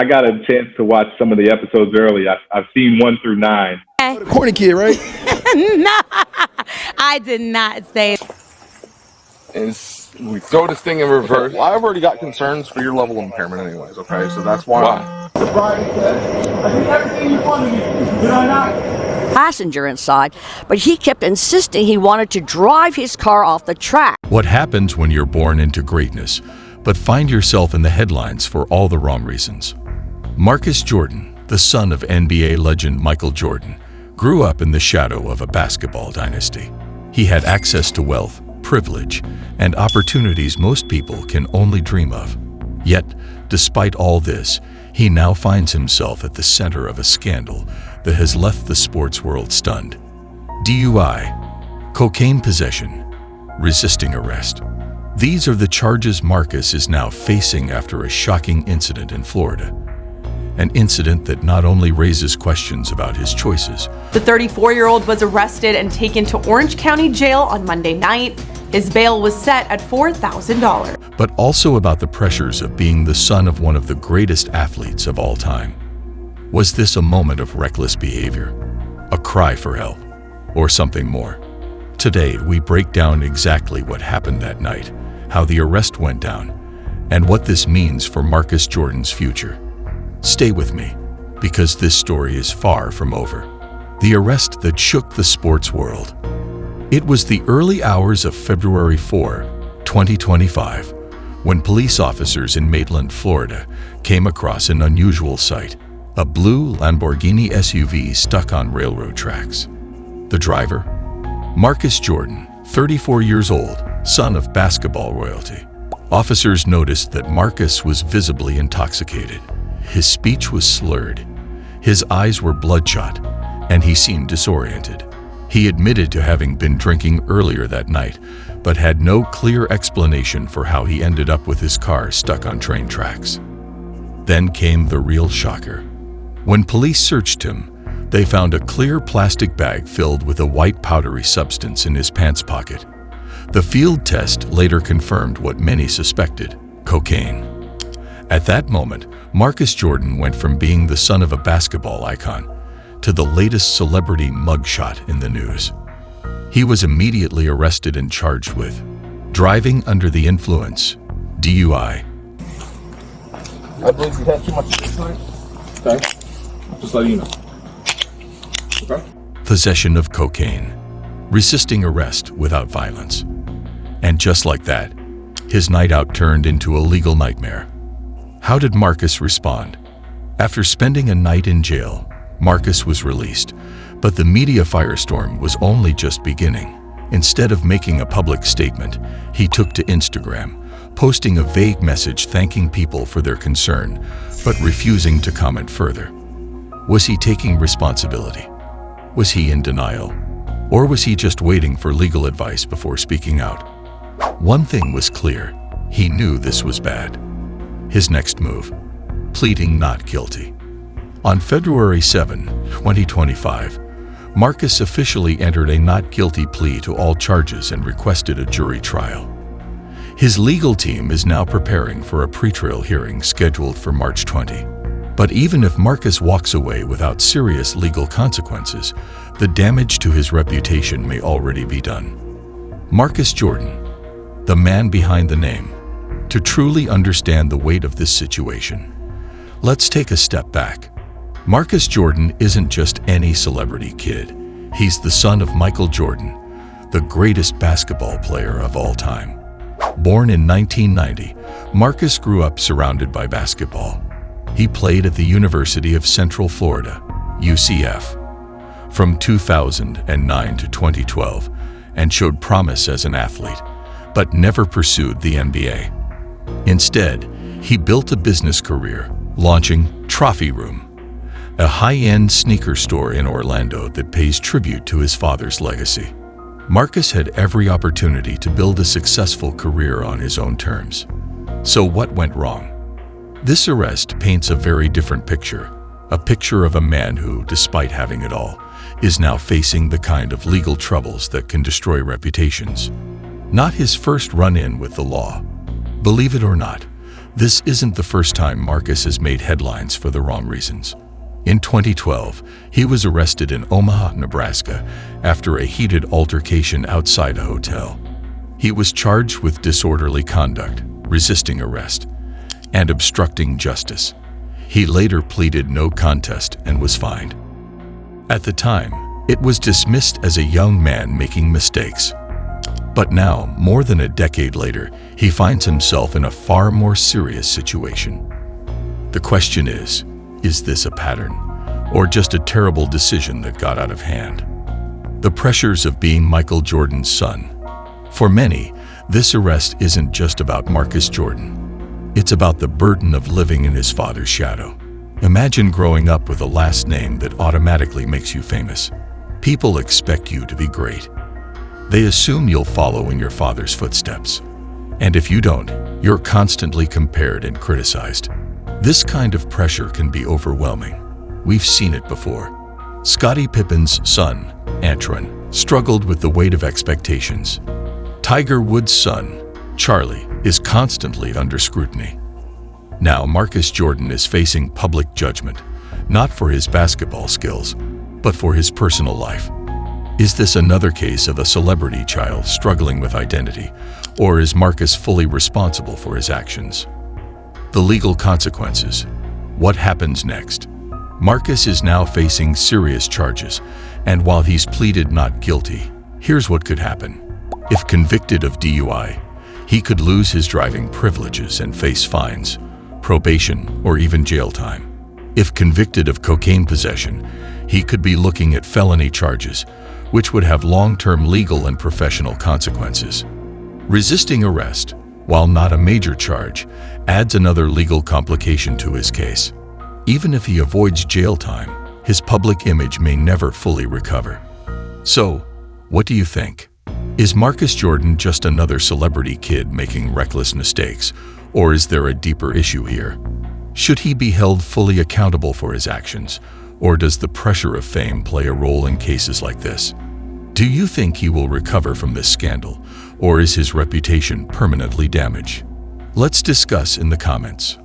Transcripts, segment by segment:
I got a chance to watch some of the episodes early. I've seen 1 through 9. Corny kid, right? No, I did not say. And we throw this thing in reverse. Well, I've already got concerns for your level of impairment anyways, okay? So that's why. I did everything you wanted me to. Did I not? Passenger inside, but he kept insisting he wanted to drive his car off the track. What happens when you're born into greatness, but find yourself in the headlines for all the wrong reasons? Marcus Jordan, the son of NBA legend Michael Jordan, grew up in the shadow of a basketball dynasty. He had access to wealth, privilege, and opportunities most people can only dream of. Yet, despite all this, he now finds himself at the center of a scandal that has left the sports world stunned. DUI, cocaine possession, resisting arrest. These are the charges Marcus is now facing after a shocking incident in Florida. An incident that not only raises questions about his choices. The 34-year-old was arrested and taken to Orange County Jail on Monday night. His bail was set at $4,000. But also about the pressures of being the son of one of the greatest athletes of all time. Was this a moment of reckless behavior, a cry for help, or something more? Today, we break down exactly what happened that night, how the arrest went down, and what this means for Marcus Jordan's future. Stay with me, because this story is far from over. The arrest that shook the sports world. It was the early hours of February 4, 2025, when police officers in Maitland, Florida, came across an unusual sight. A blue Lamborghini SUV stuck on railroad tracks. The driver? Marcus Jordan, 34 years old, son of basketball royalty. Officers noticed that Marcus was visibly intoxicated. His speech was slurred. His eyes were bloodshot, and he seemed disoriented. He admitted to having been drinking earlier that night, but had no clear explanation for how he ended up with his car stuck on train tracks. Then came the real shocker. When police searched him, they found a clear plastic bag filled with a white powdery substance in his pants pocket. The field test later confirmed what many suspected: cocaine. At that moment, Marcus Jordan went from being the son of a basketball icon to the latest celebrity mugshot in the news. He was immediately arrested and charged with driving under the influence, DUI. I believe you had too much this night. Okay. Just letting you know. Okay. Possession of cocaine, resisting arrest without violence. And just like that, his night out turned into a legal nightmare. How did Marcus respond? After spending a night in jail, Marcus was released, but the media firestorm was only just beginning. Instead of making a public statement, he took to Instagram, posting a vague message thanking people for their concern, but refusing to comment further. Was he taking responsibility? Was he in denial? Or was he just waiting for legal advice before speaking out? One thing was clear: he knew this was bad. His next move: pleading not guilty. On February 7, 2025, Marcus officially entered a not guilty plea to all charges and requested a jury trial. His legal team is now preparing for a pretrial hearing scheduled for March 20. But even if Marcus walks away without serious legal consequences, the damage to his reputation may already be done. Marcus Jordan, the man behind the name. To truly understand the weight of this situation, let's take a step back. Marcus Jordan isn't just any celebrity kid. He's the son of Michael Jordan, the greatest basketball player of all time. Born in 1990, Marcus grew up surrounded by basketball. He played at the University of Central Florida, UCF, from 2009 to 2012, and showed promise as an athlete, but never pursued the NBA. Instead, he built a business career, launching Trophy Room, a high-end sneaker store in Orlando that pays tribute to his father's legacy. Marcus had every opportunity to build a successful career on his own terms. So what went wrong? This arrest paints a very different picture, a picture of a man who, despite having it all, is now facing the kind of legal troubles that can destroy reputations. Not his first run-in with the law. Believe it or not, This isn't the first time Marcus has made headlines for the wrong reasons. In 2012, he was arrested in Omaha, Nebraska, after a heated altercation outside a hotel. He was charged with disorderly conduct, resisting arrest, and obstructing justice. He later pleaded no contest and was fined. At the time, it was dismissed as a young man making mistakes. But now, more than a decade later, he finds himself in a far more serious situation. The question is this a pattern, or just a terrible decision that got out of hand? The pressures of being Michael Jordan's son. For many, this arrest isn't just about Marcus Jordan. It's about the burden of living in his father's shadow. Imagine growing up with a last name that automatically makes you famous. People expect you to be great. They assume you'll follow in your father's footsteps. And if you don't, you're constantly compared and criticized. This kind of pressure can be overwhelming. We've seen it before. Scottie Pippen's son, Antron, struggled with the weight of expectations. Tiger Woods' son, Charlie, is constantly under scrutiny. Now Marcus Jordan is facing public judgment, not for his basketball skills, but for his personal life. Is this another case of a celebrity child struggling with identity, or is Marcus fully responsible for his actions? The legal consequences. What happens next? Marcus is now facing serious charges, and while he's pleaded not guilty, here's what could happen. If convicted of DUI, he could lose his driving privileges and face fines, probation, or even jail time. If convicted of cocaine possession, he could be looking at felony charges, which would have long-term legal and professional consequences. Resisting arrest, while not a major charge, adds another legal complication to his case. Even if he avoids jail time, his public image may never fully recover. So, what do you think? Is Marcus Jordan just another celebrity kid making reckless mistakes, or is there a deeper issue here? Should he be held fully accountable for his actions, or does the pressure of fame play a role in cases like this? Do you think he will recover from this scandal, or is his reputation permanently damaged? Let's discuss in the comments.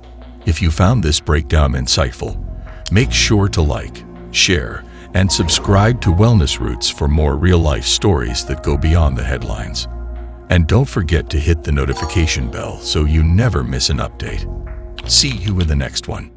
If you found this breakdown insightful, make sure to like, share, and subscribe to Wellness Roots for more real-life stories that go beyond the headlines. And don't forget to hit the notification bell so you never miss an update. See you in the next one.